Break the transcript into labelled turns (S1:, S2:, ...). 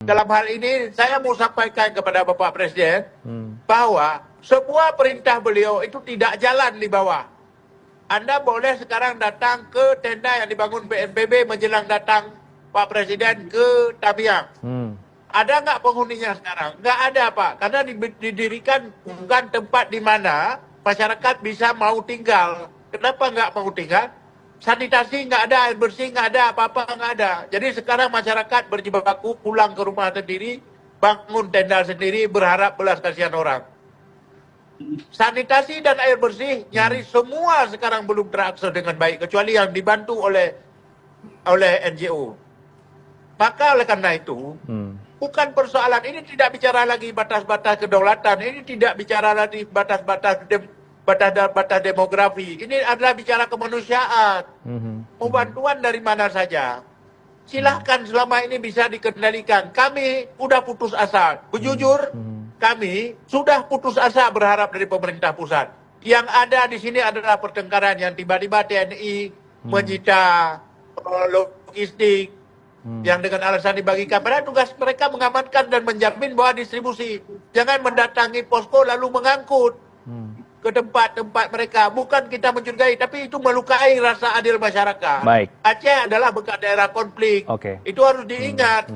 S1: Dalam hal ini saya mau sampaikan kepada Bapak Presiden bahwa semua perintah beliau itu tidak jalan di bawah. Anda boleh sekarang datang ke tenda yang dibangun BNPB menjelang datang Pak Presiden ke Tamiang. Ada nggak penghuninya sekarang? Nggak ada, Pak. Karena didirikan bukan tempat di mana masyarakat bisa mau tinggal. Kenapa nggak mau tinggal? Sanitasi nggak ada, air bersih nggak ada, apa-apa nggak ada. Jadi sekarang masyarakat berjibaku pulang ke rumah sendiri, bangun tenda sendiri, berharap belas kasihan orang. Sanitasi dan air bersih nyaris semua sekarang belum terakses dengan baik, kecuali yang dibantu oleh NGO. Maka oleh karena itu, bukan persoalan ini, tidak bicara lagi batas-batas kedaulatan, ini tidak bicara lagi batas-batas demografi, ini adalah bicara kemanusiaan. Mau bantuan dari mana saja, silahkan selama ini bisa dikendalikan. Kami udah putus asa, bujujur, kami sudah putus asa berharap dari pemerintah pusat. Yang ada di sini adalah pertengkaran yang tiba-tiba TNI menyita logistik, yang dengan alasan dibagikan. Padahal tugas mereka mengamankan dan menjamin bahwa distribusi. Jangan mendatangi posko lalu mengangkut ke tempat-tempat mereka. Bukan kita mencurigai, tapi itu melukai rasa adil masyarakat.
S2: Baik.
S1: Aceh adalah bekas daerah konflik.
S2: Oke.
S1: Itu harus diingat.